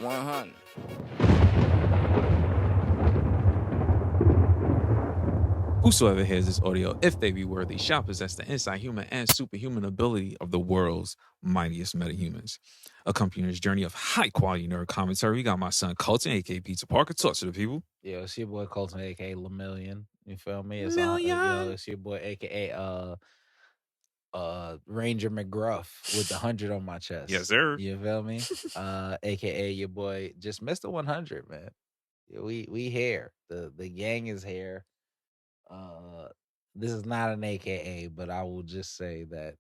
100. Whosoever hears this audio, if they be worthy, shall possess the inside human and superhuman ability of the world's mightiest metahumans. Accompanying this journey of high quality nerd commentary, we got my son Colton, aka Pizza Parker. Talk to the people. Yo, it's your boy Colton, aka Lamillion. You feel me? It's Million. it's your boy, aka Ranger McGruff with the 100 on my chest. Yes, sir. You feel me? Aka your boy, just Mr. 100, man. Yeah, we here. The gang is here. This is not an AKA, but I will just say that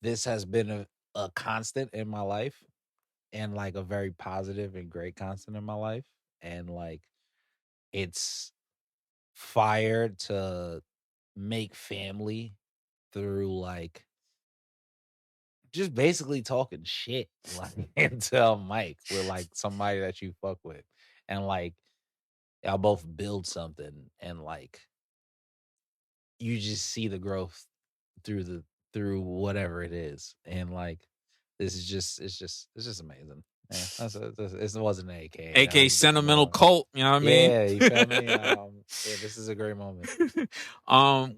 this has been a constant in my life, and like a very positive and great constant in my life, and like it's fire to make family through like just basically talking shit like into a mic with like somebody that you fuck with, and like y'all both build something, and like you just see the growth through whatever it is, and like this is just it's just amazing. Yeah, it wasn't an AK. AK sentimental cult, you know what I mean? Yeah, you feel me? Yeah, this is a great moment.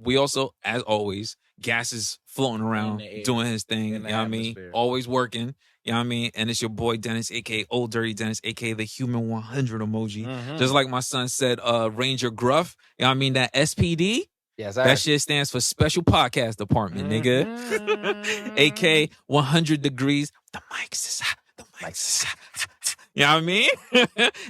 We also, as always, Gas is floating around doing his thing, you know what I mean? Always working, you know what I mean? And it's your boy Dennis, aka Old Dirty Dennis, aka the Human 100 emoji. Mhm. Just like my son said, Ranger Gruff, you know what I mean? That SPD. Yes, that shit stands for Special Podcast Department, nigga. AK 100 degrees. The mics is hot. The mics is hot. You know what I mean?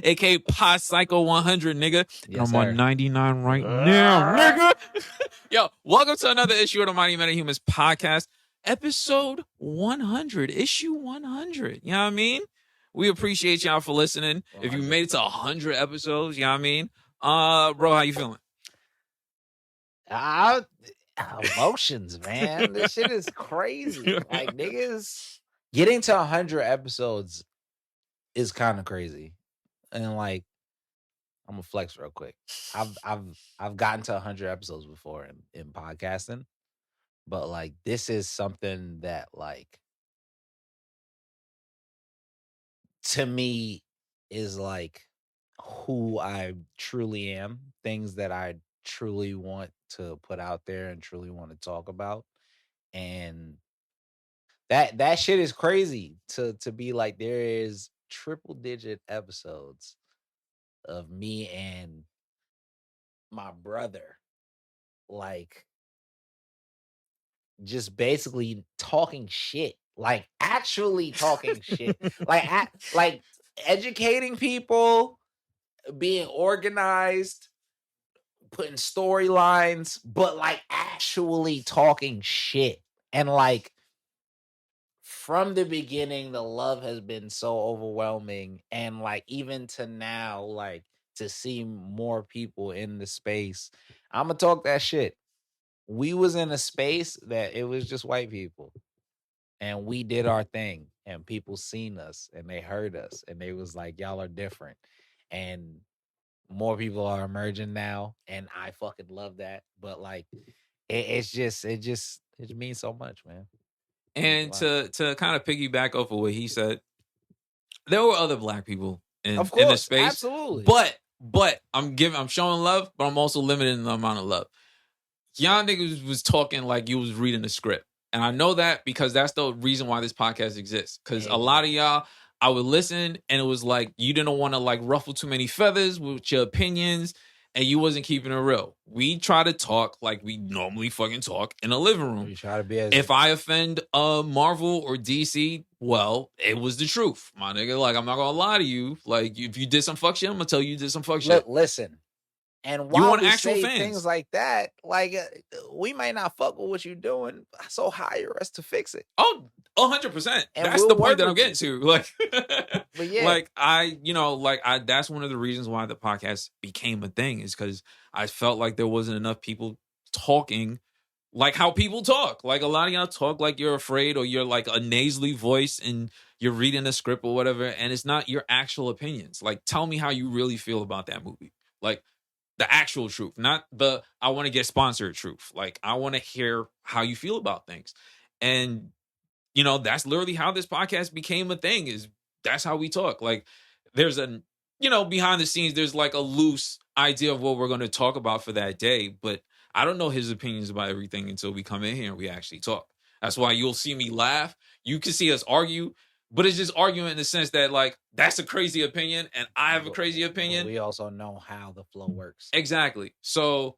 AK Pod Psycho 100, nigga. Yes, I'm on 99 right now, nigga. Yo, welcome to another issue of the Mighty Metahumans podcast. Episode 100. Issue 100. You know what I mean? We appreciate y'all for listening. If you made it to 100 episodes, you know what I mean? Bro, how you feeling? Emotions, man. This shit is crazy. Like niggas getting to 100 episodes is kind of crazy, and like I'm gonna flex real quick. I've gotten to 100 episodes before in podcasting, but like this is something that like to me is like who I truly am, things that I truly want to put out there and truly want to talk about. And that shit is crazy to be like there is triple digit episodes of me and my brother like just basically talking shit, like actually talking shit, like educating people, being organized, putting storylines, but like actually talking shit. And like from the beginning, the love has been so overwhelming. And like even to now, like to see more people in the space, I'm gonna talk that shit. We was in a space that it was just white people, and we did our thing, and people seen us and they heard us and they was like, y'all are different. And more people are emerging now, and I fucking love that. But like, it means so much, man. And to kind of piggyback off of what he said, there were other black people in this space. Absolutely. But I'm showing love, but I'm also limiting the amount of love. Y'all niggas was talking like you was reading the script. And I know that because that's the reason why this podcast exists. Because a lot of y'all, I would listen and it was like you didn't want to like ruffle too many feathers with your opinions, and you wasn't keeping it real. We try to talk like we normally fucking talk in a living room. We try to be if I offend Marvel or DC, well, it was the truth, my nigga. Like, I'm not gonna lie to you. Like, if you did some fuck shit, I'm gonna tell you did some fuck shit. Listen, and while we say things like that, like we might not fuck with what you're doing, so hire us to fix it. Oh, 100%. That's the point that I'm getting to. Like, but yeah, like that's one of the reasons why the podcast became a thing, is because I felt like there wasn't enough people talking like how people talk. Like, a lot of y'all talk like you're afraid, or you're like a nasally voice and you're reading a script or whatever, and it's not your actual opinions. Like, tell me how you really feel about that movie. Like, the actual truth, not the I want to get sponsored truth. Like, I want to hear how you feel about things. And, you know, that's literally how this podcast became a thing, is that's how we talk. Like, there's a, behind the scenes, there's like a loose idea of what we're going to talk about for that day. But I don't know his opinions about everything until we come in here and we actually talk. That's why you'll see me laugh. You can see us argue, but it's just arguing in the sense that, like, that's a crazy opinion and I have a crazy opinion. But we also know how the flow works. Exactly. So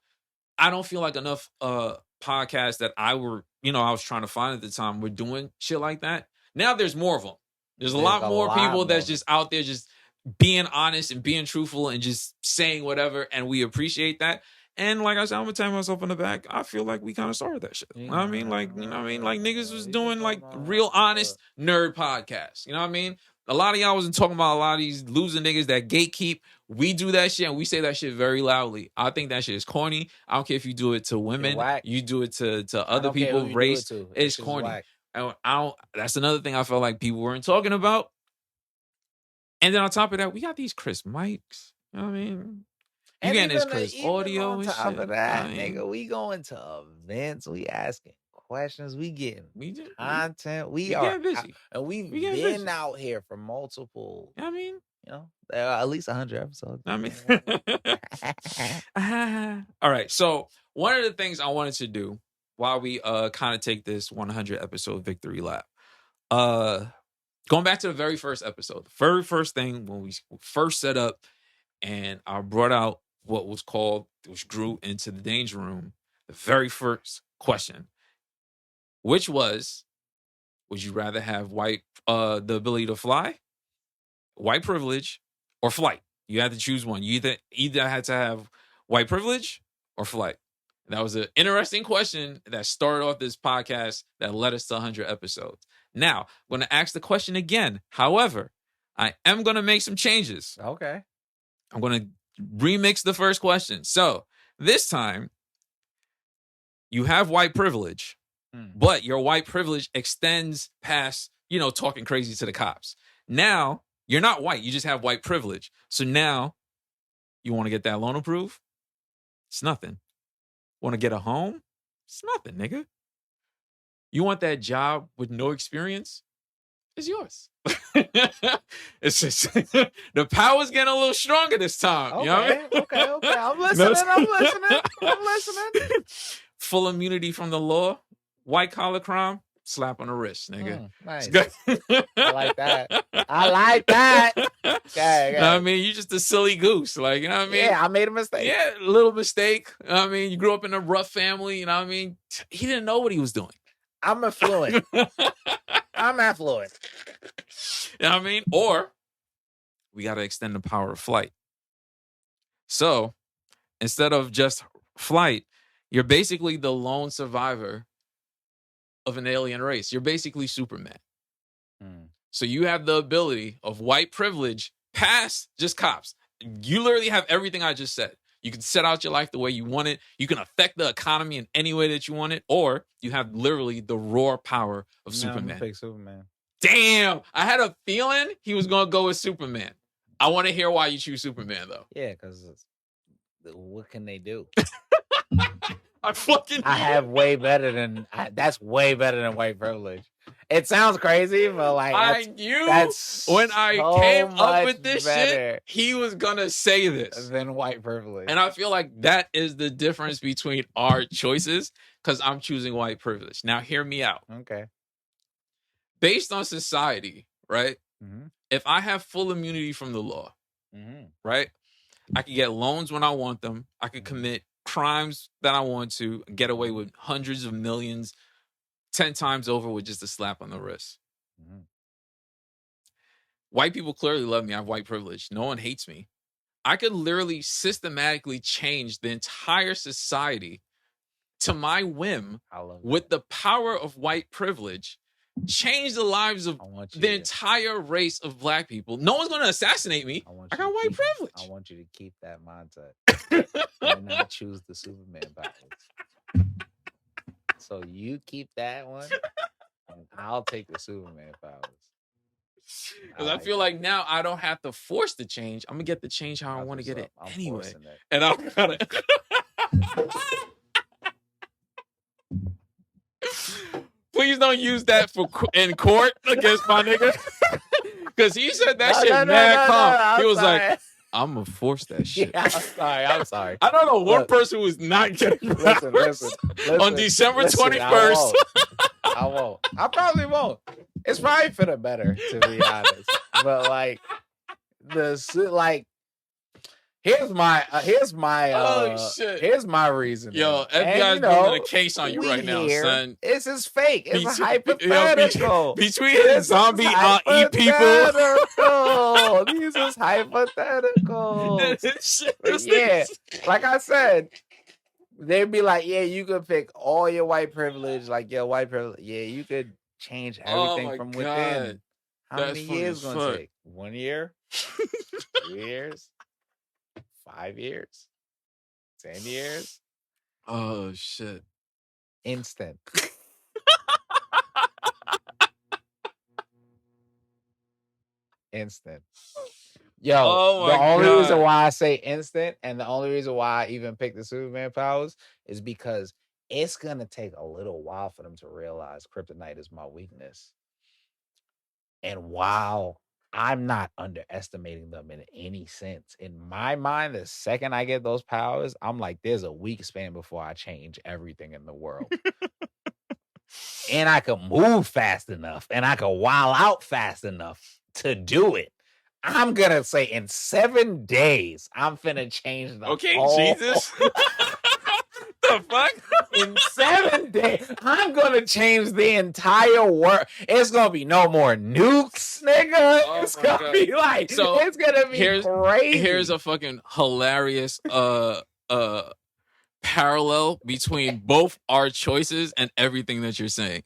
I don't feel like enough podcasts that I was trying to find at the time were doing shit like that. Now there's more of them. There's a lot more people that's just out there just being honest and being truthful and just saying whatever, and we appreciate that. And like I said, I'm gonna tell myself in the back, I feel like we kind of started that shit. You know what I mean? Like, like niggas was doing like real honest nerd podcasts. You know what I mean? A lot of y'all wasn't talking about a lot of these loser niggas that gatekeep. We do that shit and we say that shit very loudly. I think that shit is corny. I don't care if you do it to women, you do it to other people, race. It's corny. And that's another thing I felt like people weren't talking about. And then on top of that, we got these crisp mics. You know what I mean? You getting this crisp audio and shit. On top of that, nigga, we going to events. We asking questions. We getting content. We are getting busy. And we've been out here for multiple. I mean, at least 100 episodes. I mean, all right. So one of the things I wanted to do while we kind of take this 100 episode victory lap, going back to the very first episode, the very first thing when we first set up, and I brought out what was called, which grew into the danger room, the very first question, which was, would you rather have the ability to fly, white privilege, or flight? You had to choose one. You either had to have white privilege or flight. And that was an interesting question that started off this podcast that led us to 100 episodes. Now, I'm going to ask the question again. However, I am going to make some changes. Okay. I'm going to remix the first question. So this time, you have white privilege, but your white privilege extends past, talking crazy to the cops. Now, you're not white. You just have white privilege. So now, you want to get that loan approved? It's nothing. Want to get a home? It's nothing, nigga. You want that job with no experience? It's yours. It's just the power's getting a little stronger this time. Okay, you know what I mean? Okay. I'm listening. Full immunity from the law, white collar crime, slap on the wrist, nigga. Nice. I like that. Okay. I mean, you just a silly goose. Like, you know what I mean? Yeah, I made a mistake. Yeah, a little mistake. I mean, you grew up in a rough family, you know what I mean? He didn't know what he was doing. I'm affluent. I'm affluent. You know what I mean? Or we got to extend the power of flight. So instead of just flight, you're basically the lone survivor of an alien race. You're basically Superman. So you have the ability of white privilege past just cops. You literally have everything I just said. You can set out your life the way you want it. You can affect the economy in any way that you want it. Or you have literally the raw power of Superman. I'm gonna pick Superman. Damn. I had a feeling he was going to go with Superman. I want to hear why you choose Superman, though. Yeah, because what can they do? I have way better than that's way better than white privilege. It sounds crazy, but like I knew when I came up with this shit, he was gonna say this than white privilege. And I feel like that is the difference between our choices, because I'm choosing white privilege. Now, hear me out. Okay. Based on society, right? Mm-hmm. If I have full immunity from the law, right? I can get loans when I want them. I can commit crimes that I want to, get away with hundreds of millions 10 times over with just a slap on the wrist. White people clearly love me. I have white privilege. No one hates me. I could literally systematically change the entire society to my whim with the power of white privilege, change the lives of the entire race of black people. No one's going to assassinate me. I got white privilege. I want you to keep that mindset and not choose the Superman powers. So you keep that one, and I'll take the Superman powers. Because I feel like now I don't have to force the change. I'm going to get the change how I want to get it anyway. And I'm going to... Please don't use that in court against my nigga. Because he said that shit mad calm. He was like, I'm gonna force that shit. Yeah, I'm sorry. I don't know one person who's not getting flowers on December 21st. I won't. I probably won't. It's probably for the better, to be honest. But like here's my here's my reason. Yo, FBI's building a case on you right now, son. This is fake. It's a hypothetical. Between his zombie eat people. These is hypothetical. Yeah, like I said, they'd be like, yeah, you could pick all your white privilege, like your white privilege. Yeah, you could change everything from within. How many years gonna take? 1 year? 2 years? 5 years? 10 years? Oh shit. Instant. Instant. Yo, the only reason why I say instant and the only reason why I even pick the Superman powers is because it's gonna take a little while for them to realize kryptonite is my weakness. And while I'm not underestimating them in any sense, in my mind, the second I get those powers, I'm like, there's a week span before I change everything in the world. And I can move fast enough and I can wild out fast enough to do it. I'm going to say in 7 days, I'm finna change the whole... Jesus. The fuck? In 7 days, I'm gonna change the entire world. It's gonna be no more nukes, nigga. It's gonna be like, so it's gonna be crazy. Here's a fucking hilarious parallel between both our choices and everything that you're saying.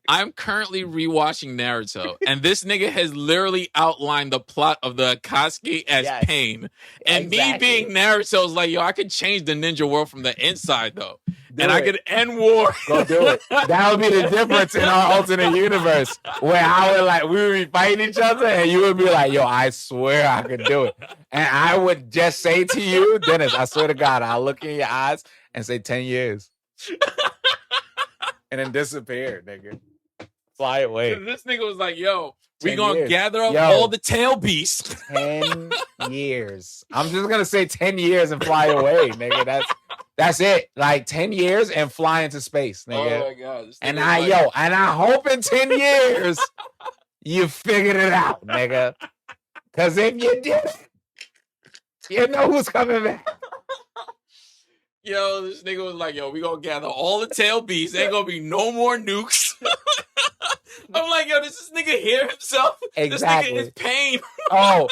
I'm currently rewatching Naruto, and this nigga has literally outlined the plot of the Akatsuki as pain. And me being Naruto is like, yo, I could change the ninja world from the inside, though. I could end war. Go do it. That would be the difference in our alternate universe, where I would like, we would be fighting each other, and you would be like, yo, I swear I could do it. And I would just say to you, Dennis, I swear to God, I'll look in your eyes and say 10 years. And then disappear, nigga. Fly away. This nigga was like, yo, we gonna gather up all the tail beasts. 10 years. I'm just gonna say 10 years and fly away, nigga. That's it. Like 10 years and fly into space, nigga. Oh my God. And I hope in 10 years you figured it out, nigga. Cause if you did, you know who's coming back. Yo, this nigga was like, yo, we gonna gather all the tail beasts. Ain't gonna be no more nukes. I'm like, yo, does this nigga hear himself? Exactly. This nigga is pain. But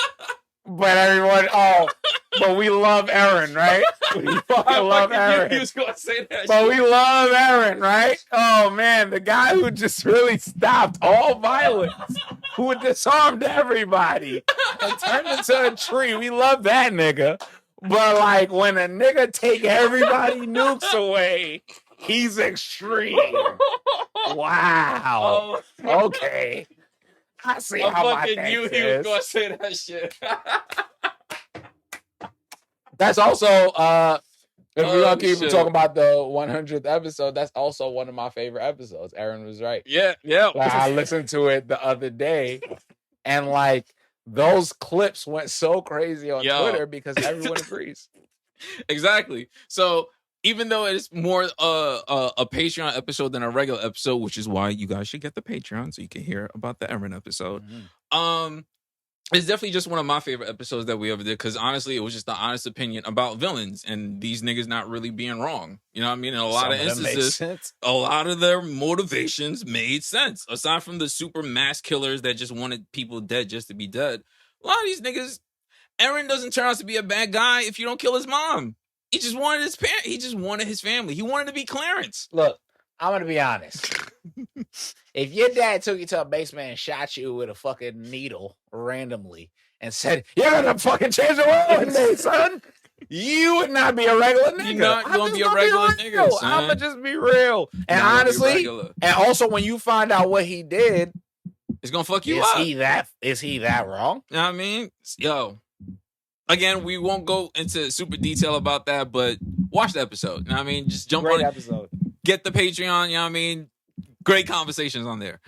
we love Eren, right? We fucking love Eren. He was gonna say that but we love Eren, right? Oh man, the guy who just really stopped all violence, who disarmed everybody and turned into a tree. We love that nigga. But like when a nigga take everybody nukes away, he's extreme. Wow. Okay. I see how my fucking knew he was gonna say that shit. That's also if we're gonna keep talking about the 100th episode, that's also one of my favorite episodes. Aaron was right. Yeah. Like, I listened to it the other day, and like those clips went so crazy on Twitter because everyone agrees. Exactly. So even though it's more a Patreon episode than a regular episode, which is why you guys should get the Patreon so you can hear about the Eren episode. Mm-hmm. It's definitely just one of my favorite episodes that we ever did because honestly, it was just the honest opinion about villains and these niggas not really being wrong. You know what I mean? In a lot of instances, a lot of their motivations made sense. Aside from the super mass killers that just wanted people dead just to be dead, a lot of these niggas, Eren doesn't turn out to be a bad guy if you don't kill his mom. He just wanted his parent. He just wanted his family. He wanted to be Clarence. Look, I'm gonna be honest. If your dad took you to a basement and shot you with a fucking needle randomly and said, "You're gonna fucking change the world one day, son," you would not be a regular nigga. You're not gonna be a regular nigga, son. I'm gonna just be real. And honestly, and also when you find out what he did, it's gonna fuck you up. Is he that wrong? You know what I mean? Yo. Again, we won't go into super detail about that, but watch the episode. You know what I mean? Just jump on it. Episode. Get the Patreon, you know what I mean? Great conversations on there.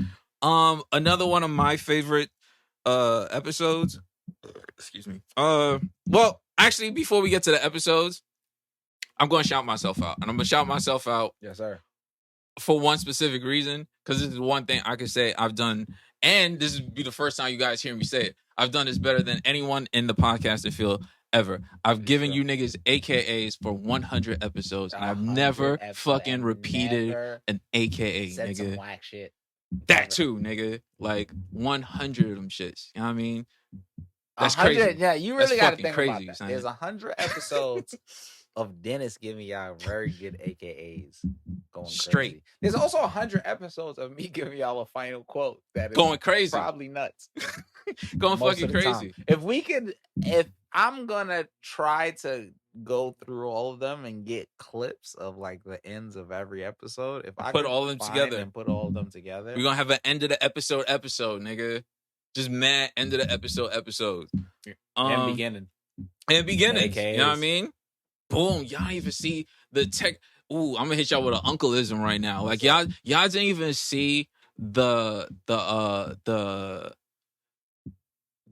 Another one of my favorite episodes. Excuse me. Well, actually, before we get to the episodes, I'm going to shout myself out, and I'm going to shout myself out. Yes, sir. For one specific reason, because this is one thing I could say I've done, and this would be the first time you guys hear me say it. I've done this better than anyone in the podcasting field ever. I've given you niggas AKAs for 100 episodes, and I've never fucking repeated an AKA, said nigga. Some whack shit. That too, nigga. Like 100 of them shits. You know what I mean? That's crazy. Yeah, you really got to think crazy, about that. son. There's 100 episodes of Dennis giving y'all very good AKAs going straight. Crazy. There's also 100 episodes of me giving y'all a final quote that is going crazy, probably nuts, going fucking crazy. If I'm gonna try to go through all of them and get clips of like the ends of every episode, if I put all of them together and put all of them together, we're gonna have an end of the episode, nigga. Just mad end of the episode. And beginning. AKAs. You know what I mean? Boom, y'all even see the tech. Ooh, I'm gonna hit y'all with an uncleism right now. Like y'all didn't even see the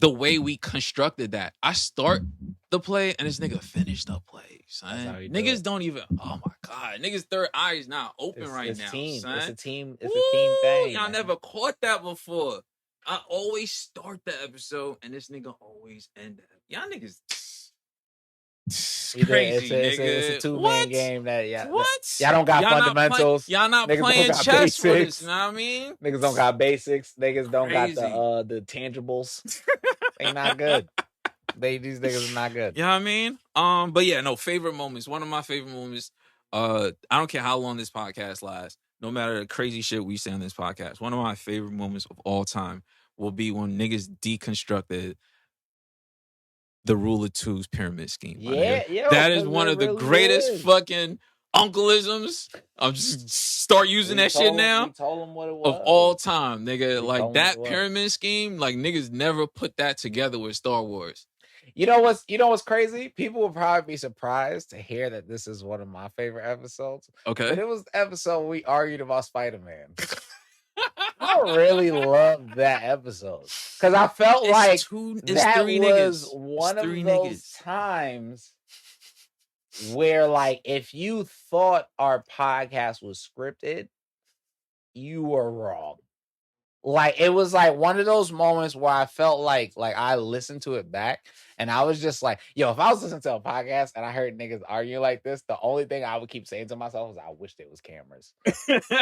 way we constructed that. I start the play and this nigga finished the play, son. Niggas don't even. Oh my god, niggas' third eye is not open now, team. son. It's a team thing. Y'all never caught that before. I always start the episode and this nigga always end it. Y'all niggas. Crazy, nigga. It's a two-man game that What? Y'all don't got fundamentals. Y'all not playing chess with us, you know what I mean? Niggas don't got basics. Niggas don't got the tangibles. They not good. These niggas are not good. You know what I mean? But yeah, no, favorite moments. One of my favorite moments, I don't care how long this podcast lasts, no matter the crazy shit we say on this podcast, one of my favorite moments of all time will be when niggas deconstructed the Rule of Two's pyramid scheme. Yeah. That is one of the greatest fucking uncleisms. I'm just start using that shit now. We told them what it was. Of all time, nigga. Like that pyramid scheme, like niggas never put that together with Star Wars. You know what's crazy? People will probably be surprised to hear that this is one of my favorite episodes. Okay. But it was the episode we argued about Spider-Man. I really loved that episode because I felt like that was one of those times where, like, if you thought our podcast was scripted, you were wrong. Like, it was like one of those moments where I felt like I listened to it back and I was just like, yo, if I was listening to a podcast and I heard niggas arguing like this, the only thing I would keep saying to myself was, I wish there was cameras.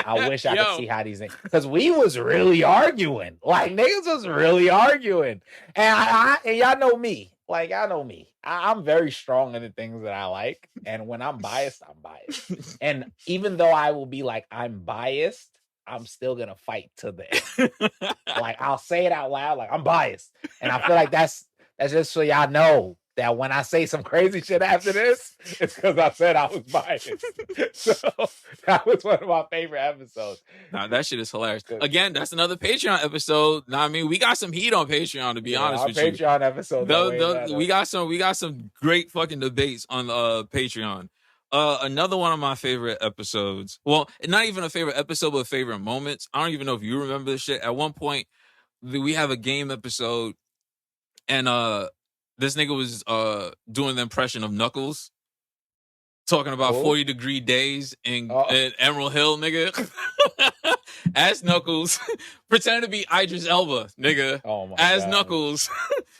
I wish I could see how these things, because we was really arguing. Like, niggas was really arguing. And and y'all know me. Like, y'all know me. I'm very strong in the things that I like. And when I'm biased, I'm biased. And even though I will be like, I'm biased, I'm still gonna fight to the end. Like, I'll say it out loud, like, I'm biased. And I feel like that's just so y'all know that when I say some crazy shit after this, it's because I said I was biased. So that was one of my favorite episodes. Nah, that shit is hilarious. Again, that's another Patreon episode. Nah, I mean, we got some heat on Patreon, to be honest with you. Patreon episode. We got some great fucking debates on Patreon. Another one of my favorite episodes. Well, not even a favorite episode, but favorite moments. I don't even know if you remember this shit. At one point, we have a game episode, and this nigga was doing the impression of Knuckles, talking about 40-degree days in Emerald Hill, nigga. As Knuckles, pretending to be Idris Elba, nigga. Oh my as God. Knuckles.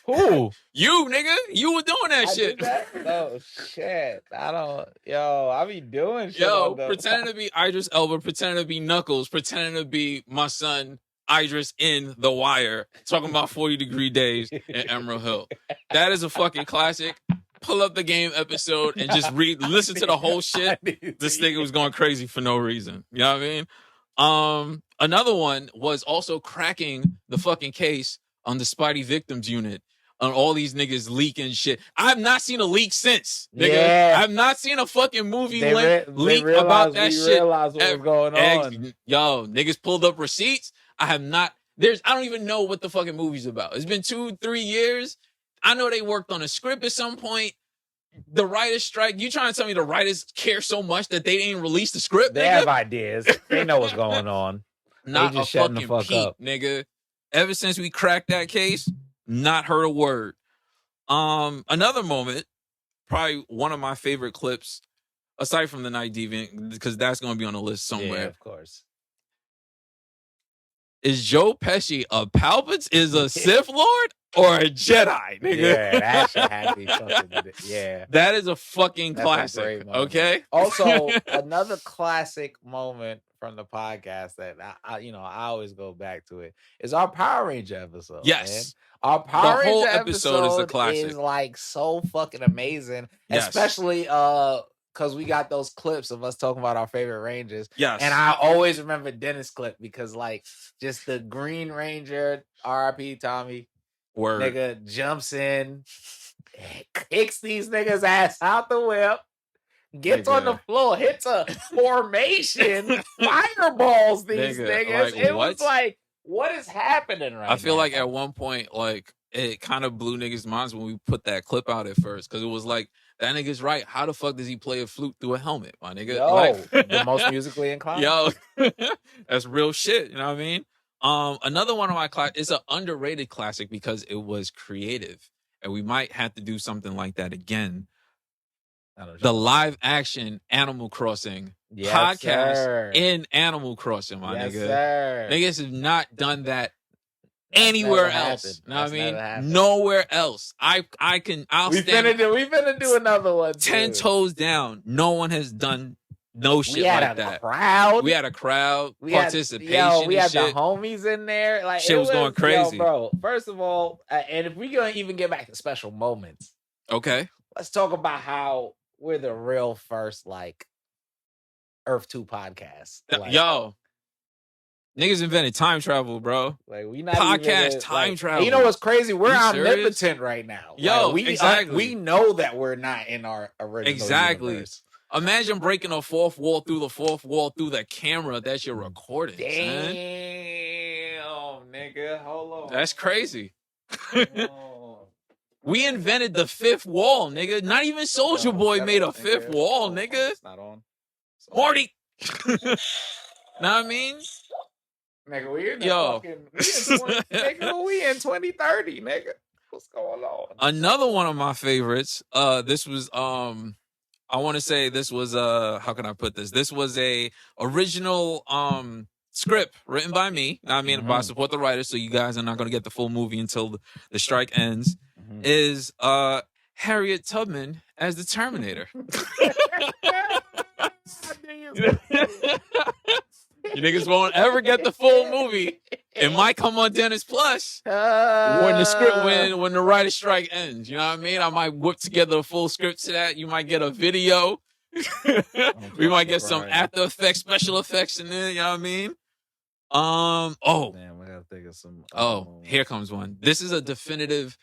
Who? You, nigga. You were doing that shit. Oh shit. I be doing shit. Pretending to be Idris Elba, pretending to be Knuckles, pretending to be my son Idris in The Wire, talking about 40-degree days in Emerald Hill. That is a fucking classic. Pull up the game episode and just listen to the whole shit. This nigga was going crazy for no reason. You know what I mean? Another one was also cracking the fucking case on the Spidey Victims Unit, on all these niggas leaking shit. I have not seen a leak since, nigga. Yeah. I've not seen a fucking movie leak about that shit. Realized what was going on. Yo, niggas pulled up receipts. I don't even know what the fucking movie's about. It's been 2-3 years. I know they worked on a script at some point. The writers strike. You trying to tell me the writers care so much that they didn't release the script? They have ideas. They know what's going on. Not a fucking peep, nigga. Ever since we cracked that case, Not heard a word. Another moment, probably one of my favorite clips, aside from the Night Deviant, because that's going to be on the list somewhere. Yeah, of course. Is Joe Pesci a Palpatine? Is a Sith Lord or a Jedi, nigga? Yeah, that shit had to be fucking. Yeah, that is a fucking that's classic. a great moment. Okay. Also, another classic moment from the podcast that I always go back to it is our Power Ranger episode. Yes. Man. Our Power whole Ranger episode is a classic. is like so fucking amazing, Yes. especially because we got those clips of us talking about our favorite Rangers. Yes. And I always remember Dennis' clip because like just the Green Ranger, R.I.P. Tommy, Word. nigga jumps in, kicks these niggas ass out the whip, gets on the floor, hits a formation, fireballs these niggas. Like, was like, what is happening right now? I feel like at one point, like, it kind of blew niggas' minds when we put that clip out at first, because it was like, that nigga's right. How the fuck does he play a flute through a helmet, my nigga? Yo, like, the most musically inclined. Yo, that's real shit. You know what I mean? Another one of my classics is an underrated classic because it was creative, and we might have to do something like that again. The live action Animal Crossing podcast in Animal Crossing, my nigga. Sir. Niggas have not done that anywhere else. You know what I mean? Nowhere else. I'll stand. We finna do another one. 10 toes down. No one has done no shit like that. We had a crowd. Participation. We had the homies in there. Like shit was going crazy, bro. First of all, and if we're gonna even get back to special moments, okay, let's talk about how we're the real first like Earth 2 podcast. Like, yo. Niggas invented time travel, bro. Like we not podcast even, time like, travel. You know what's crazy? We're omnipotent right now. Yo, like, exactly. We know that we're not in our original universe. Imagine breaking a fourth wall through the camera that you're recording. Damn, nigga, hold on. That's crazy. We invented the fifth wall, nigga. Not even Soulja Boy made a fifth wall, nigga. It's not on. Marty. Know what I mean? Nigga, we in we in 2030, nigga. What's going on? Another one of my favorites. This was I want to say this was how can I put this? This was a original script written by me. I mean, I support the writers, so you guys are not going to get the full movie until the strike ends. Is Harriet Tubman as the Terminator. You niggas won't ever get the full movie. It might come on Dennis Plus when the writer's strike ends. You know what I mean? I might whip together a full script to that. You might get a video. We might get some After Effects, special effects in there. You know what I mean? Damn, we gotta think of some. Here comes one. This is a definitive.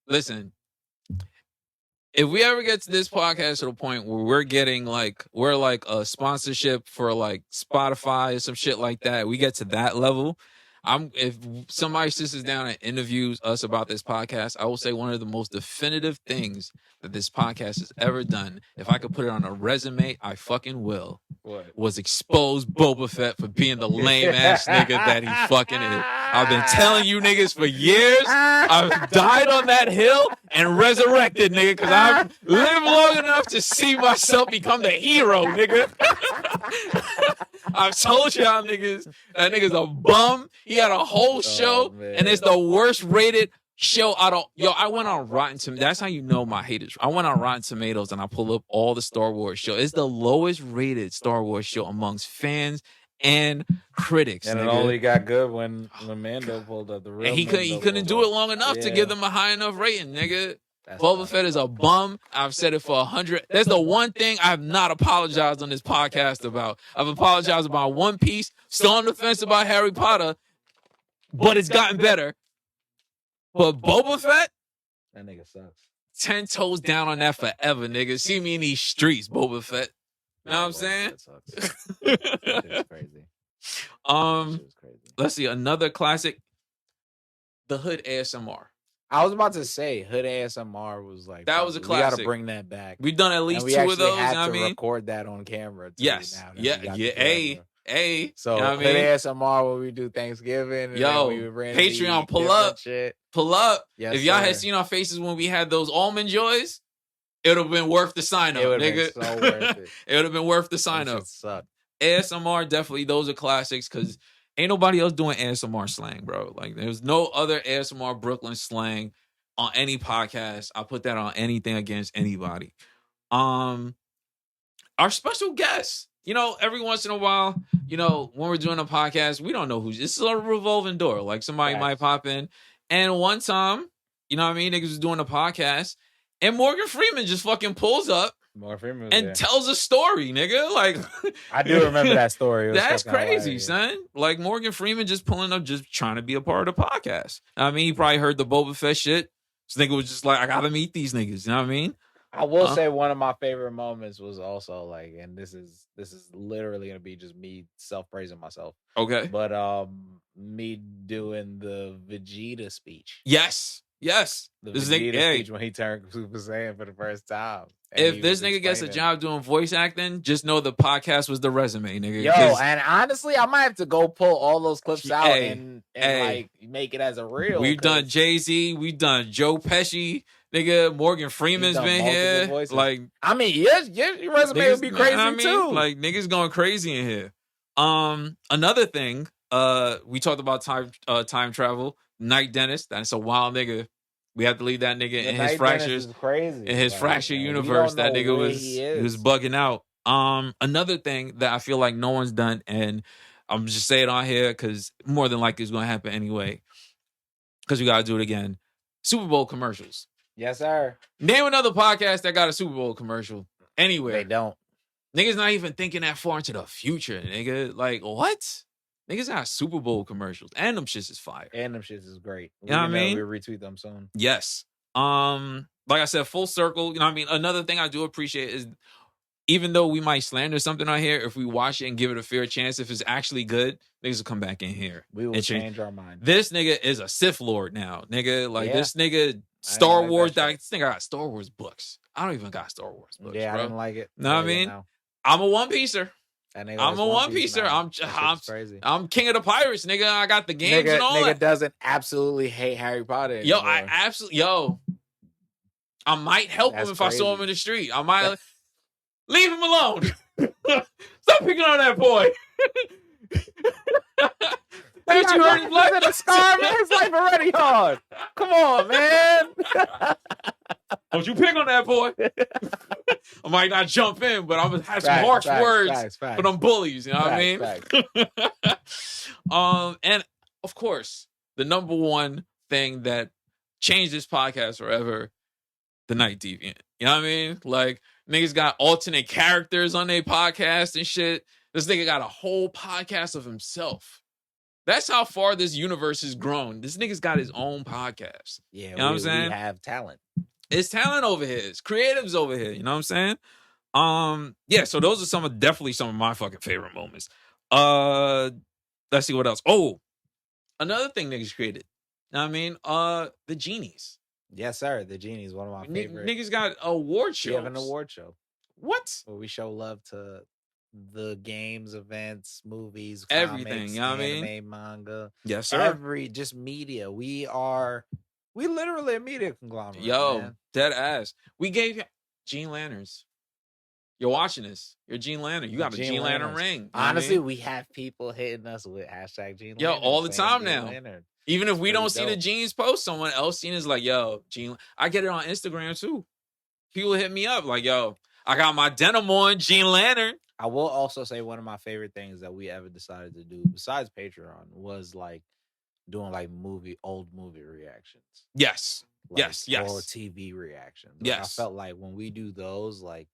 Listen. If we ever get to this podcast to the point where we're like a sponsorship for like Spotify or some shit like that, we get to that level. If somebody sits us down and interviews us about this podcast, I will say one of the most definitive things that this podcast has ever done, if I could put it on a resume, I fucking will. What? Was expose Boba Fett for being the lame ass nigga that he fucking is. I've been telling you niggas for years. I've died on that hill and resurrected, nigga, because I've lived long enough to see myself become the hero, nigga. I've told y'all niggas that nigga's a bum. He had a whole show, and it's the worst rated show out of. Yo, I went on Rotten Tomatoes. That's how you know my haters. I went on Rotten Tomatoes and I pulled up all the Star Wars show. It's the lowest rated Star Wars show amongst fans and critics. And nigga. It only got good when Mando pulled up the real. And he couldn't do it long enough to give them a high enough rating, nigga. Boba Fett is a bum. I've said it for 100. That's the one thing I have not apologized on this podcast about. I've apologized about One Piece, still on the fence about Harry Potter, but it's gotten better. But Boba Fett, that nigga sucks. 10 toes down on that forever, nigga. See me in these streets, Boba Fett. You know what I'm saying? That sucks. That's crazy. Let's see, another classic, the Hood ASMR. I was about to say Hood ASMR was like that was a classic. We got to bring that back. We've done at least two of those. We I mean, record record that on camera. Yes. Yeah. Hey, Hey, So you know what I hit mean? ASMR when we do Thanksgiving. And Yo, then we randomly Patreon, eat pull different up. Shit. Pull up. Yes, if y'all had sir. seen our faces when we had those almond joys, it would have been worth the sign up, It would have nigga. been so worth it. It would have been worth the sign That up. shit sucked. ASMR, definitely, those are classics because ain't nobody else doing ASMR slang, bro. Like, there's no other ASMR Brooklyn slang on any podcast. I put that on anything against anybody. Our special guests, you know, every once in a while, you know, when we're doing a podcast, we don't know who's. This is a revolving door. Like, somebody might pop in. And one time, you know what I mean, niggas was doing a podcast, and Morgan Freeman just fucking pulls up and tells a story, nigga. Like, I do remember that story. That's crazy, son. Like, Morgan Freeman just pulling up, just trying to be a part of the podcast. I mean, he probably heard the Boba Fett shit. This nigga was just like, I gotta meet these niggas. You know what I mean? I will say one of my favorite moments was also like, and this is literally gonna be just me self-praising myself. Okay. But me doing the Vegeta speech. Yes. The Vegeta speech when he turned Super Saiyan for the first time. If this nigga gets a job doing voice acting, just know the podcast was the resume, nigga. Yo, and honestly, I might have to go pull all those clips out and like make it as a reel. We've done Jay-Z, we've done Joe Pesci, nigga. Morgan Freeman's been here. Voices. Like, I mean, your resume would be crazy too. Like, niggas going crazy in here. Another thing, we talked about time travel. Night Dentist, that's a wild nigga. We have to leave that nigga in his fractures. Crazy. In his fracture universe, that nigga was bugging out. Another thing that I feel like no one's done, and I'm just saying it on here because more than likely it's going to happen anyway, because we got to do it again. Super Bowl commercials. Yes, sir. Name another podcast that got a Super Bowl commercial anywhere. They don't. Niggas not even thinking that far into the future, nigga. Like, what? Niggas got Super Bowl commercials. And them shits is fire. And them shits is great. You know what I mean? We'll retweet them soon. Yes. Like I said, full circle. You know what I mean? Another thing I do appreciate is, even though we might slander something on here, if we watch it and give it a fair chance, if it's actually good, niggas will come back in here. We will change our mind. This nigga is a Sith Lord now, nigga. Like, this nigga, Star Wars, this nigga got Star Wars books. I don't even got Star Wars books, yeah, bro. I didn't like it. Know what I mean? I'm a One-Piecer. I'm a One-Piecer. I'm king of the pirates, nigga. I got the games and all that. Nigga doesn't absolutely hate Harry Potter anymore. I might help him if I saw him in the street. I might leave him alone. Stop picking on that boy. Haven't you heard his life? A scar, man. His life already hard. Come on, man. Don't you pick on that boy. I might not jump in, but I'm gonna have some harsh words for them bullies. You know what I mean? And of course, the number one thing that changed this podcast forever, the Night Deviant. You know what I mean? Like, niggas got alternate characters on their podcast and shit. This nigga got a whole podcast of himself. That's how far this universe has grown. This nigga's got his own podcast. Yeah, you know what I'm saying? We have talent. It's talent over here. It's creatives over here. You know what I'm saying? Yeah, so those are definitely some of my fucking favorite moments. Let's see what else. Oh, another thing niggas created. You know what I mean? The Genies. Yes, sir. The Genies, one of my favorite. Niggas got award shows. We have an award show. What? Where we show love to the games, events, movies, everything, comics, you know what I anime, manga. Yes, sir. Just media. We literally a media conglomerate. Yo, man. Dead ass. We gave you Gene Lanterns. You're watching this. You're Gene Lantern. You got a Gene Lantern ring. You know Honestly, we have people hitting us with # Gene Lantern. Yo, all the time now. Lantern. Even if we don't see the Gene's post, someone else seen is like, yo, Gene. I get it on Instagram too. People hit me up like, yo, I got my denim on, Gene Lantern. I will also say one of my favorite things that we ever decided to do, besides Patreon, was like doing like old movie reactions. Yes. Like, yes. Or TV reactions. Like, yes. I felt like when we do those, like,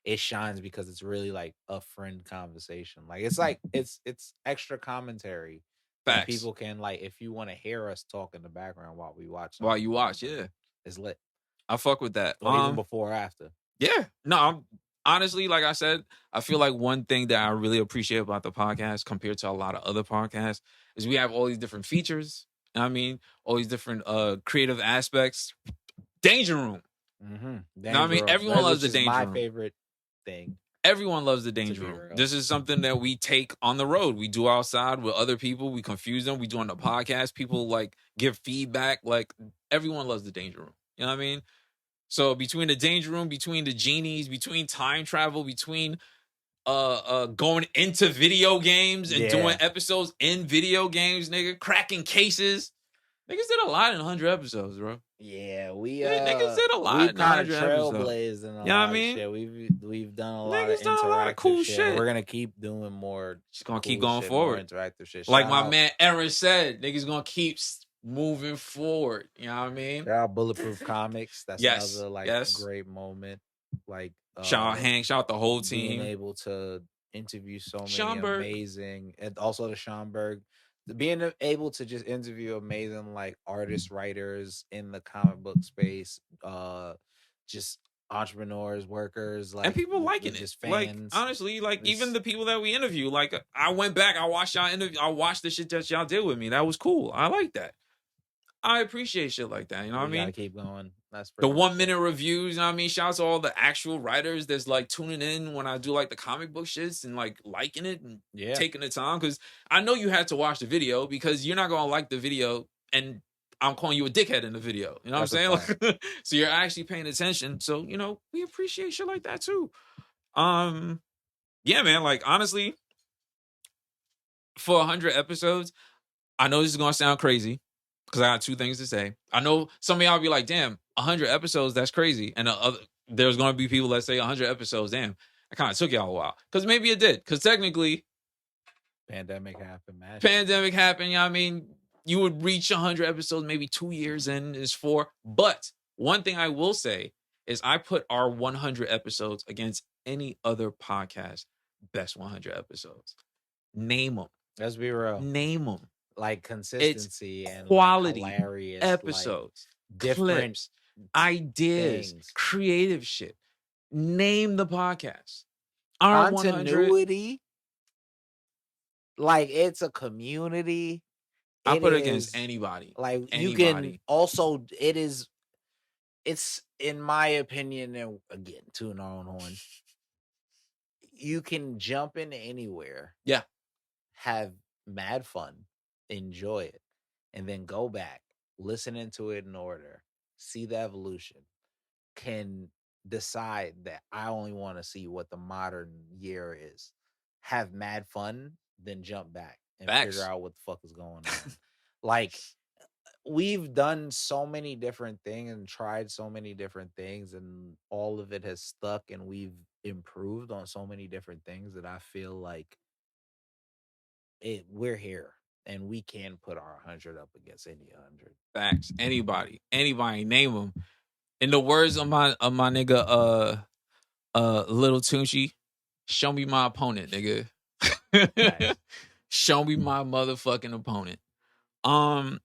it shines because it's really like a friend conversation. Like, it's like it's extra commentary. Facts. People can, like, if you want to hear us talk in the background while we watch. While you watch, yeah. It's lit. I fuck with that. Or even before or after. Yeah. No, honestly, like I said, I feel like one thing that I really appreciate about the podcast compared to a lot of other podcasts is we have all these different features. You know what I mean? All these different creative aspects. Danger Room. Mm-hmm. You know what I mean? Everyone loves the Danger Room. My favorite thing. Everyone loves the danger room. real. This is something that we take on the road. We do outside with other people. We confuse them. We do on the podcast. People like give feedback. Like everyone loves the danger room. You know what I mean? So between the danger room, between the genies, between time travel, between going into video games and doing episodes in video games, nigga, cracking cases. Niggas did a lot in 100 episodes, bro. Yeah, niggas did a lot. We've kind of trailblazed in a lot of shit. We've done a lot of interactive a lot of cool shit. We're gonna keep doing more. Just gonna keep going forward. Interactive shit. Like my man Aaron said, niggas gonna keep moving forward. You know what I mean? Shout out Bulletproof Comics. That's another great moment. Like shout out Hank. Shout out the whole team. Being able to interview so many amazing, and also the Schomburg. Being able to just interview amazing like artists, writers in the comic book space, just entrepreneurs, workers, like, and people liking it. Just fans. Like honestly, like even the people that we interview, like I went back, I watched y'all interview, I watched the shit that y'all did with me. That was cool. I like that. I appreciate shit like that. You know what I mean? Gotta keep going. That's the 1 minute reviews. You know what I mean? Shout out to all the actual writers that's like tuning in when I do like the comic book shits and like liking it and taking the time. Because I know you had to watch the video because you're not gonna like the video and I'm calling you a dickhead in the video. You know what I'm saying? Like, so you're actually paying attention. So you know we appreciate shit like that too. Yeah, man. Like honestly, for 100 episodes, I know this is gonna sound crazy. Because I got two things to say. I know some of y'all be like, damn, 100 episodes, that's crazy. And there's going to be people that say 100 episodes, damn, I kind of took y'all a while. Because maybe it did. Because technically, pandemic happened, man. Pandemic happened, you know what I mean? You would reach 100 episodes, maybe 2 years in is 4. But one thing I will say is I put our 100 episodes against any other podcast best 100 episodes. Name them. Let's be real. Name them. Like consistency and quality like hilarious episodes, like different clips, ideas, creative shit. Name the podcast. Our continuity. Like it's a community. I put it against anybody. Like anybody. You can also it's in my opinion, and again, tooting our own horn. You can jump in anywhere. Yeah. Have mad fun. Enjoy it, and then go back, listen into it in order, see the evolution, can decide that I only want to see what the modern year is, have mad fun, then jump back and figure out what the fuck is going on. Like we've done so many different things and tried so many different things, and all of it has stuck, and we've improved on so many different things that I feel like we're here. And we can put our 100 up against any 100. Facts. Anybody, name them. In the words of my nigga, Little Tunchi, show me my opponent, nigga. Nice. Show me my motherfucking opponent. One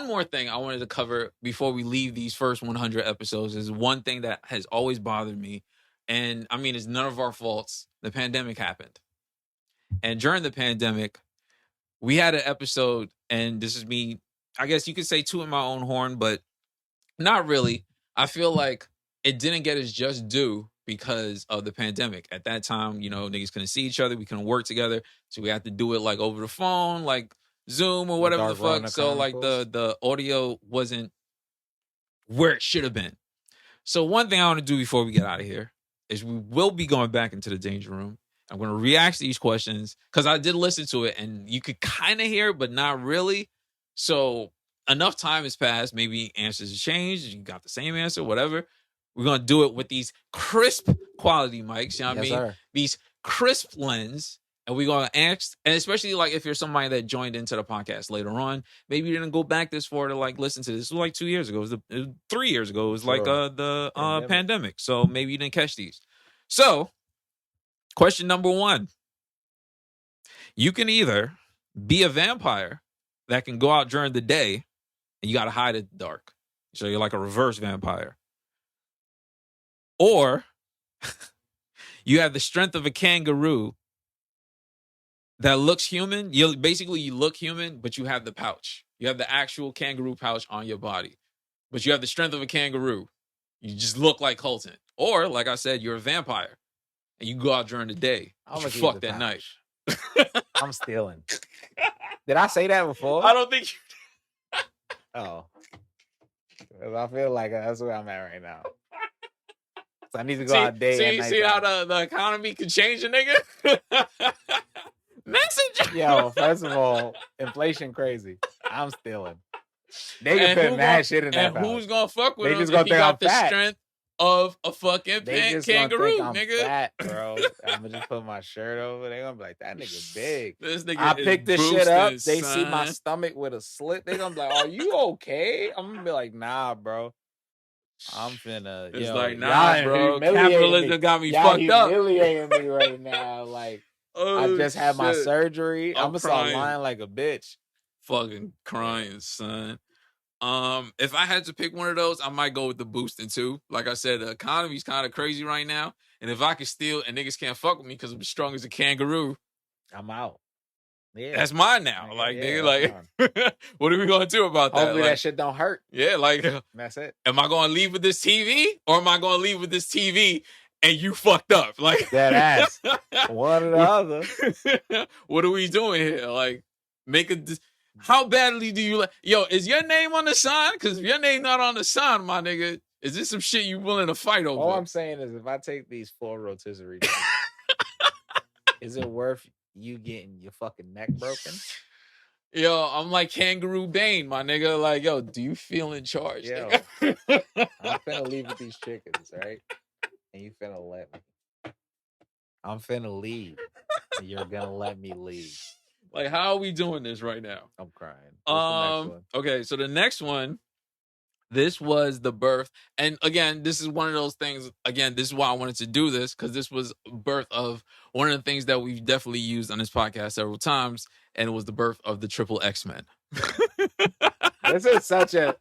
more thing I wanted to cover before we leave these first 100 episodes is one thing that has always bothered me, and I mean it's none of our faults. The pandemic happened, and during the pandemic. We had an episode, and this is me, I guess you could say tooting my own horn, but not really. I feel like it didn't get its just due because of the pandemic. At that time, you know, niggas couldn't see each other. We couldn't work together. So we had to do it like over the phone, like Zoom or whatever the fuck. So like the audio wasn't where it should have been. So one thing I want to do before we get out of here is we will be going back into the danger room. I'm going to react to these questions because I did listen to it and you could kind of hear it, but not really. So enough time has passed. Maybe answers have changed. You got the same answer, whatever. We're going to do it with these crisp quality mics. You know what I mean? Sir. These crisp lens. And we're going to ask, and especially like if you're somebody that joined into the podcast later on, maybe you didn't go back this far to like listen to this. This was like 2 years ago. It was 3 years ago. It was like the pandemic. So maybe you didn't catch these. So question number 1. You can either be a vampire that can go out during the day and you got to hide in the dark. So you're like a reverse vampire. Or you have the strength of a kangaroo that looks human. You look human, but you have the pouch. You have the actual kangaroo pouch on your body. But you have the strength of a kangaroo. You just look like Colton. Or, like I said, you're a vampire. and you go out during the day. I'm You gonna keep fuck the that night. pouch. I'm stealing. Did I say that before? I don't think you... Oh. 'Cause I feel like that's where I'm at right now. So I need to go out day and night. See how the economy can change a nigga? Message. Yo, first of all, inflation crazy. I'm stealing. They can put mad shit in that pouch. And who's gonna fuck with They him just if gonna he think got I'm the fat. strength of a fucking They just kangaroo, gonna think I'm nigga? fat, bro. I'm gonna just put my shirt over. They gonna be like, that nigga big. This nigga I is pick this shit up. boosting, They see my son. stomach with a slit. They gonna be like, "Are you okay?" I'm gonna be like, "Nah, bro. I'm finna." It's yo, like, nah, y'all bro. humiliating Capitalism me. got me Y'all fucked up. humiliating me right now. Like, I just had my surgery. I'm gonna start lying like a bitch. Fucking crying, son. If I had to pick one of those, I might go with the boosting too. Like I said, the economy's kind of crazy right now, and if I can steal and niggas can't fuck with me because I'm strong as a kangaroo, I'm out. Yeah, that's mine now. yeah, Like, yeah, nigga, like, what are we gonna do about that? Hopefully like, that shit don't hurt. Yeah, like, that's it. Am I gonna leave with this TV, or am I gonna leave with this TV and you fucked up? Like that ass. One or the other. What are we doing here? Like, how badly do you like? Yo, is your name on the sign? Because if your name not on the sign, my nigga, is this some shit you willing to fight over? All I'm saying is, if I take these 4 rotisserie, is it worth you getting your fucking neck broken? Yo, I'm like Kangaroo Bane, my nigga. Like, yo, do you feel in charge? Yo, I'm finna leave with these chickens, right? And you finna let me. I'm finna leave. And you're gonna let me leave. Like, how are we doing this right now? I'm crying. What's the next one? Okay, so the next one, this was the birth. And again, this is one of those things. Again, this is why I wanted to do this, because this was birth of one of the things that we've definitely used on this podcast several times, and it was the birth of the triple X-Men. This is such a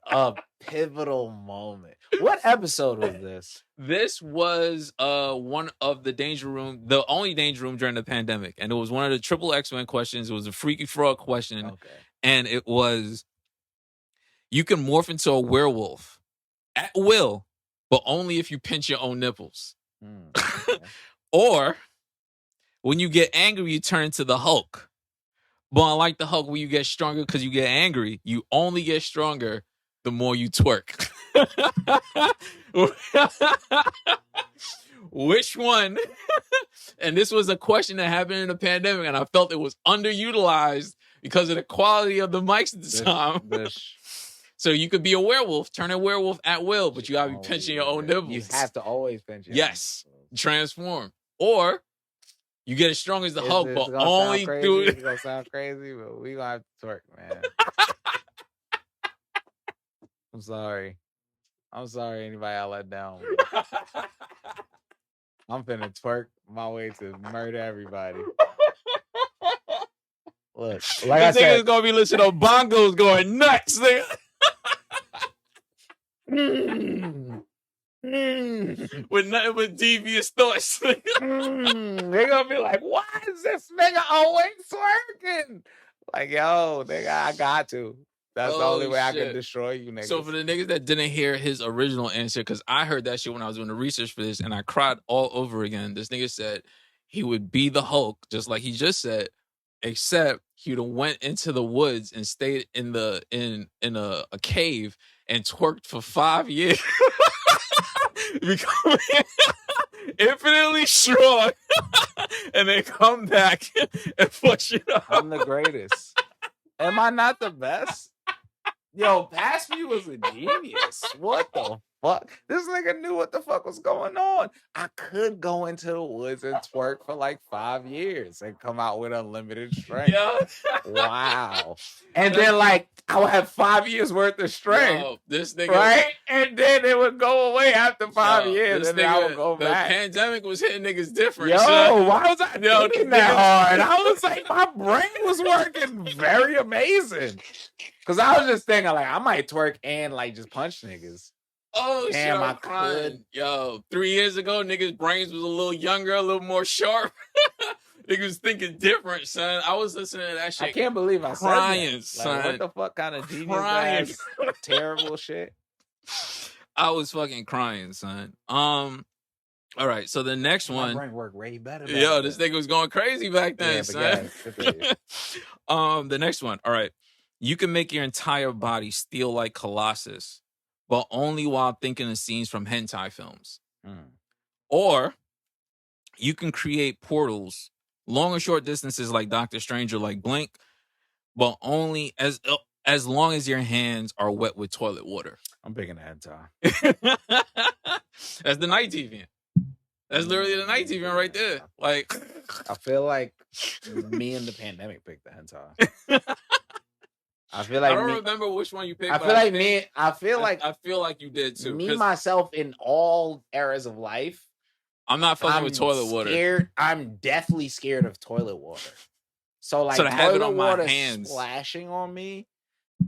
pivotal moment. What episode was this? This was one of the only Danger Room during the pandemic, and it was one of the triple X-Men questions. It was a Freaky Frog question, and it was, you can morph into a werewolf at will, but only if you pinch your own nipples. Or when you get angry, you turn into the Hulk. But unlike the Hulk, when you get stronger because you get angry, you only get stronger the more you twerk. Which one? And this was a question that happened in the pandemic, and I felt it was underutilized because of the quality of the mics at the time. So you could be a werewolf, turn a werewolf at will, but you gotta be pinching your own nipples. You have to always pinch your Yes. Transform. Or you get as strong as the Hulk, but only through It's gonna sound crazy, but we gonna have to twerk, man. I'm sorry. Anybody I let down. I'm finna twerk my way to murder everybody. Look, like I said, nigga's gonna be listening to bongos going nuts, nigga. With nothing but devious thoughts. They're gonna be like, why is this nigga always twerking? Like, yo, nigga, I got to. That's the only way I can destroy you, niggas. So for the niggas that didn't hear his original answer, because I heard that shit when I was doing the research for this, and I cried all over again. This nigga said he would be the Hulk, just like he just said, except he'd have went into the woods and stayed in a cave and twerked for 5 years. Becoming infinitely strong, and then come back and fuck you up. I'm the greatest. Am I not the best? Yo, Past Me was a genius. What the fuck? This nigga knew what the fuck was going on. I could go into the woods and twerk for like 5 years and come out with unlimited strength. Yo. Wow. And then like I would have 5 years worth of strength. Yo, this nigga, right? And then it would go away after 5 years, and then I would go back. The pandemic was hitting niggas different. Yo, son. why was I thinking that hard? I was like, my brain was working very amazing. Cause I was just thinking, like, I might twerk and like just punch niggas. Oh, damn, shit, I could. Yo, 3 years ago, niggas' brains was a little younger, a little more sharp. Niggas was thinking different, son. I was listening to that shit. I can't believe I crying, said that. Like, son. what the fuck kind of genius ass terrible shit? I was fucking crying, son. All right, so the next My one. brain worked way better. Yo, this nigga was going crazy back then, Yeah, but son. The next one. All right. You can make your entire body steel like Colossus, but only while thinking of scenes from hentai films. Or you can create portals long or short distances like Doctor Strange or like Blink, but only as long as your hands are wet with toilet water. I'm picking hentai. That's the night deviant. That's literally the night deviant right there. Like, I feel like me and the pandemic picked the hentai. I feel like I don't remember which one you picked. I feel like me. I feel like you did too. Me myself in all eras of life. I'm not fucking with toilet water. I'm deathly scared of toilet water. So like to have it on my water hands splashing on me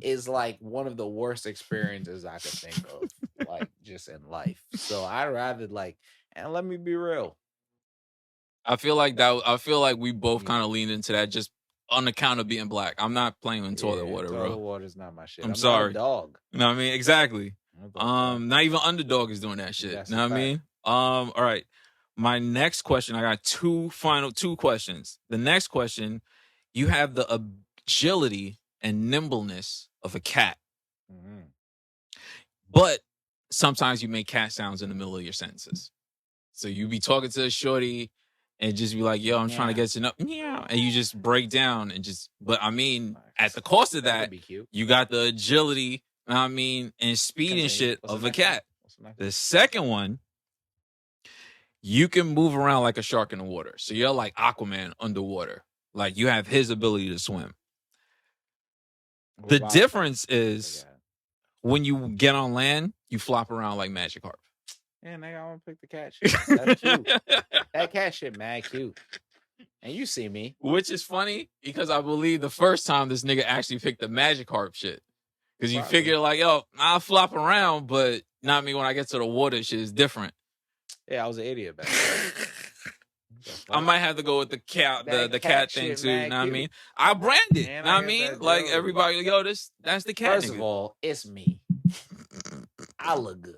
is like one of the worst experiences I could think of, like just in life. So I'd rather like, and let me be real. I feel like we both kind of leaned into that just on account of being black. I'm not playing with toilet water, bro. Toilet water's not my shit. I'm sorry. Not a dog. You know what I mean? Exactly. Not even Underdog is doing that shit. You know what I mean? All right. My next question, I got two questions. The next question, you have the agility and nimbleness of a cat. But sometimes you make cat sounds in the middle of your sentences. So you be talking to a shorty and just be like, yo, I'm trying to get to know. Yeah. And you just break down and just, but I mean, at the cost of that, you got the agility, I mean, and speed and shit of a cat. The second one, you can move around like a shark in the water. So you're like Aquaman underwater. Like you have his ability to swim. The difference is when you get on land, you flop around like Magikarp. Yeah, nigga, I'm gonna pick the cat shit. That's cute. That cat shit mad cute. And you see me. Which is funny because I believe the first time this nigga actually picked the Magikarp shit. Because you figure like, yo, I'll flop around, but not me when I get to the water shit is different. Yeah, I was an idiot back then. I might have to go with the cat, the cat thing too. You know what I mean? I brand it. You know what I mean? Like everybody, yo, that's the cat. First of all, it's me. I look good.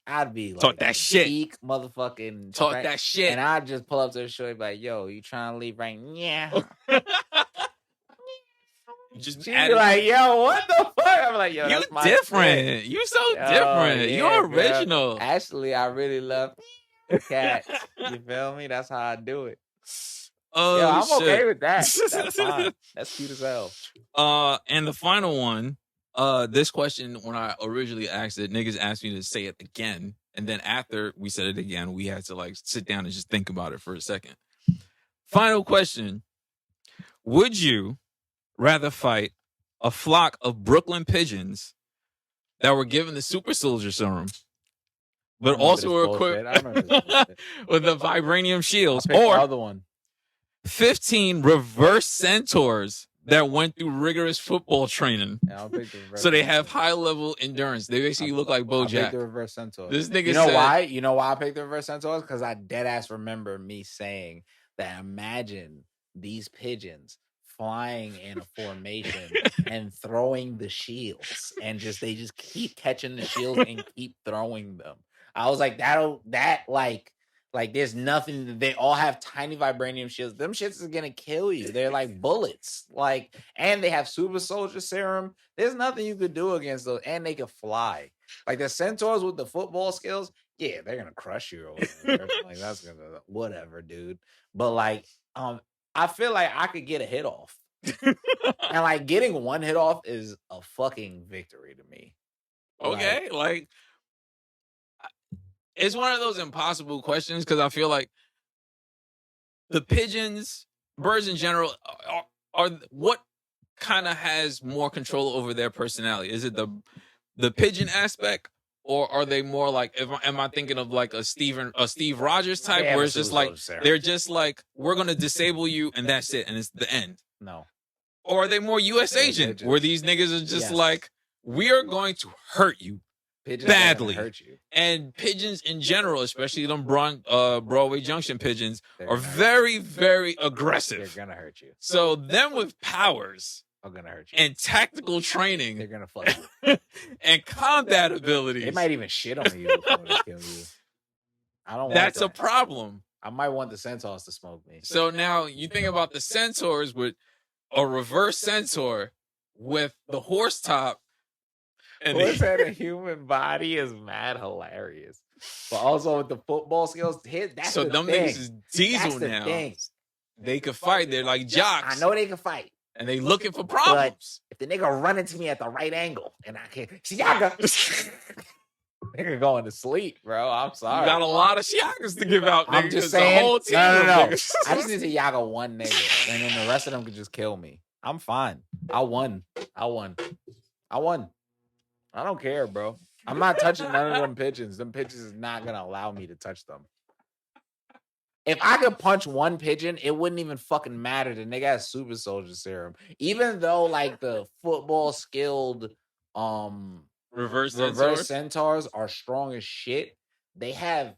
I'd be like talk that shit, peak motherfucking talk that shit, and I'd just pull up to the show and be like, "Yo, you trying to leave right now?" Just be like, "Yo, what the fuck?" I'm like, "Yo, that's my different. Friend. You so different. Yeah, you're original." Girl. Actually, I really love cats. You feel me? That's how I do it. Oh, yo, I'm shit. Okay with that. That's fine. That's cute as hell. And the final one. This question, when I originally asked it, niggas asked me to say it again. And then after we said it again, we had to like sit down and just think about it for a second. Final question. Would you rather fight a flock of Brooklyn pigeons that were given the super soldier serum, but also were equipped with the vibranium shields, or the other one. 15 reverse centaurs that went through rigorous football training, so they have high-level endurance. They basically look like BoJack. I picked the reverse centaurs. This nigga, you know why? You know why I picked the reverse centaurs? Because I dead ass remember me saying that. Imagine these pigeons flying in a formation and throwing the shields, and they just keep catching the shields and keep throwing them. I was like, like there's nothing. They all have tiny vibranium shields. Them shits is gonna kill you. They're like bullets. Like, and they have super soldier serum. There's nothing you could do against those. And they can fly. Like the centaurs with the football skills. Yeah, they're gonna crush you. Or whatever. Like that's gonna whatever, dude. But like, I feel like I could get a hit off. And like getting one hit off is a fucking victory to me. Okay, like it's one of those impossible questions because I feel like the pigeons, birds in general, are what kind of has more control over their personality? Is it the pigeon aspect, or are they more like? Am I thinking of like a Steve Rogers type, where it's just like they're just like, we're gonna disable you and that's it, and it's the end? No. Or are they more U.S. agent, where these niggas are just like, we are going to hurt you. Pigeons badly, hurt you. And pigeons in general, especially them Broadway Junction pigeons, are very, very aggressive. They're gonna hurt you. So them with powers are gonna hurt you. And tactical training, they're gonna fuck you. And combat abilities. They might even shit on you before they kill you. I don't want That's a that. problem. I might want the centaurs to smoke me. So now you think about the centaurs with a reverse centaur with the horse top. And horse had a human body is mad hilarious. But also with the football skills, that's so the them thing. niggas is diesel that's now. Thing. They could fight. They're like jocks. I know they can fight. And they looking for problems. But if the nigga run into me at the right angle and I can't Siaga. Nigga going to sleep, bro. I'm sorry. You got a lot of Siagas to give out, nigga. I'm just saying. The whole team No. I just need to Yaga one nigga. And then the rest of them could just kill me. I'm fine. I won. I don't care, bro. I'm not touching none of them pigeons. Them pigeons is not gonna allow me to touch them. If I could punch one pigeon, it wouldn't even fucking matter. The nigga has super soldier serum. Even though like the football skilled reverse centaurs are strong as shit, they have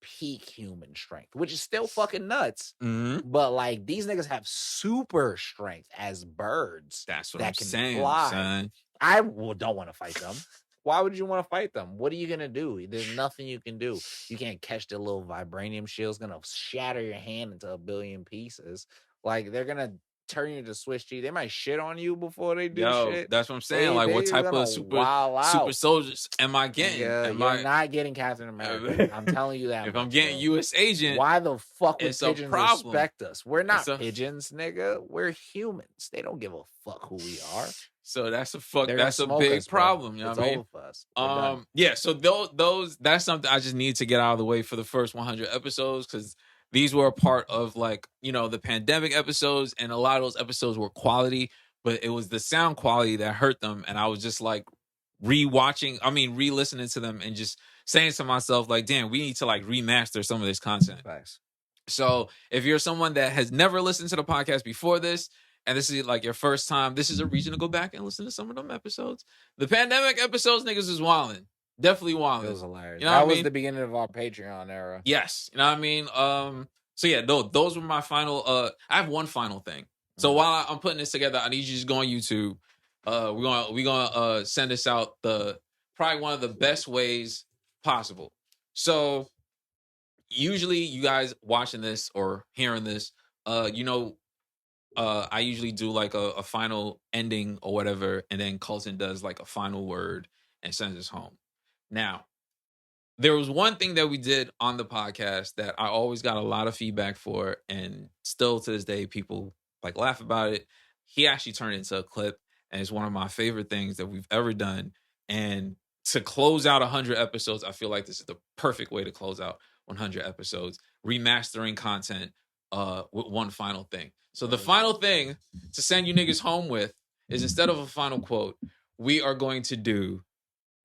peak human strength, which is still fucking nuts. Mm-hmm. But like these niggas have super strength as birds. That's what I'm saying, son. I don't want to fight them. Why would you want to fight them? What are you gonna do? There's nothing you can do. You can't catch their little vibranium shield's gonna shatter your hand into a billion pieces. Like they're gonna turn you to Swiss cheese. They might shit on you before they do shit. That's what I'm saying. Like what type of super soldiers am I getting? You're not getting Captain America. I'm telling you that. If I'm getting U.S. agent, why the fuck would pigeons respect us? We're not pigeons, nigga. We're humans. They don't give a fuck who we are. So that's a big problem. You know what I mean? Over for us. Yeah. So those that's something I just need to get out of the way for the first 100 episodes because these were a part of like the pandemic episodes, and a lot of those episodes were quality, but it was the sound quality that hurt them, and I was just like re-listening to them and just saying to myself like, damn, we need to like remaster some of this content. Thanks. So if you're someone that has never listened to the podcast before this, and this is like your first time, this is a reason to go back and listen to some of them episodes. The pandemic episodes, niggas is wilding. Definitely wilding. It was hilarious. That was the beginning of our Patreon era. Yes. You know what I mean? So yeah, those were my final I have one final thing. So while I'm putting this together, I need you to just go on YouTube. We're gonna send this out probably one of the best ways possible. So usually you guys watching this or hearing this, I usually do like a final ending or whatever, and then Colton does like a final word and sends us home. Now, there was one thing that we did on the podcast that I always got a lot of feedback for, and still to this day, people like laugh about it. He actually turned it into a clip, and it's one of my favorite things that we've ever done. And to close out 100 episodes, I feel like this is the perfect way to close out 100 episodes, remastering content with one final thing. So the final thing to send you niggas home with is, instead of a final quote, we are going to do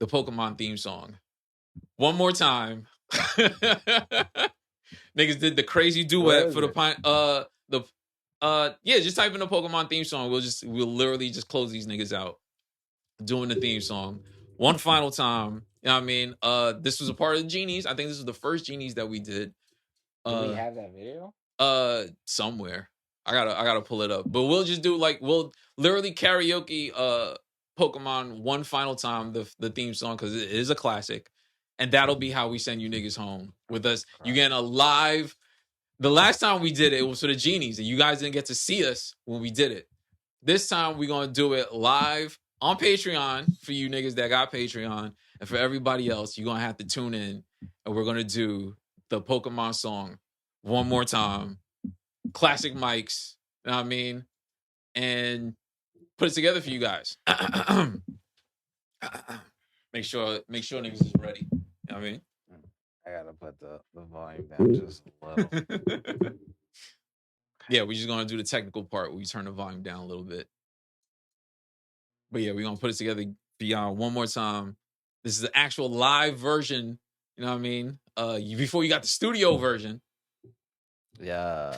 the Pokemon theme song one more time. Niggas did the crazy duet for just type in the Pokemon theme song. We'll literally just close these niggas out doing the theme song one final time. You know what I mean? This was a part of the Genies. I think this was the first Genies that we did. Do we have that video? Somewhere. I gotta pull it up. But we'll just do we'll literally karaoke Pokemon one final time, the theme song, because it is a classic. And that'll be how we send you niggas home with us. Right. You getting a live. The last time we did it was for the Genies, and you guys didn't get to see us when we did it. This time we're gonna do it live on Patreon for you niggas that got Patreon, and for everybody else, you're gonna have to tune in, and we're gonna do the Pokemon song one more time. Classic mics, you know what I mean? And put it together for you guys. Make sure niggas is ready. You know what I mean? I gotta put the volume down just a little. Yeah, we're just gonna do the technical part where we turn the volume down a little bit. But yeah, we're gonna put it together for y'all one more time. This is the actual live version, you know what I mean? Before you got the studio version. Yeah.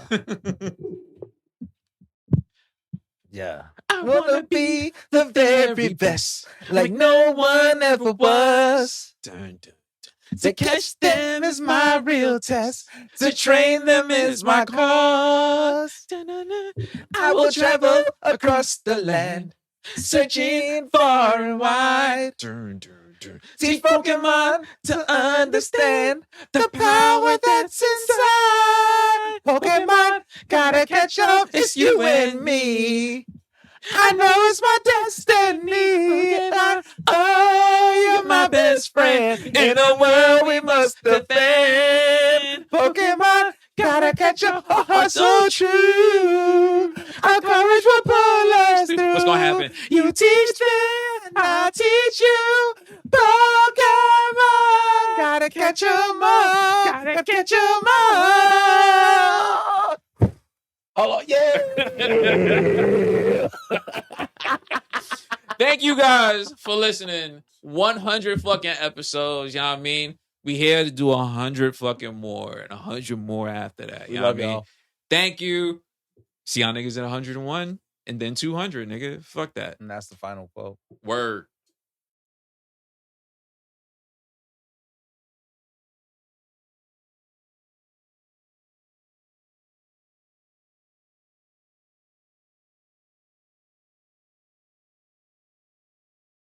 Yeah. I wanna be the very best, like no one ever was. Dun, dun, dun. To catch them is my real test. To train them is my cause. I will travel across the land, searching far and wide. Teach Pokemon to understand the power that's inside. Pokemon, gotta catch up, it's you and me. I know it's my destiny. Oh, you're my best friend. In a world we must defend. Pokemon, gotta catch up. Our hearts so true. Our courage will pull us through. What's gonna happen? You teach me, and I teach you. Pokemon, gotta catch 'em all. Gotta catch 'em all. Oh, yeah. Thank you guys for listening. 100 fucking episodes, you know what I mean? We here to do 100 fucking more and 100 more after that. You know what I mean? Y'all. Thank you. See y'all niggas at 101 and then 200, nigga. Fuck that. And that's the final quote. Word.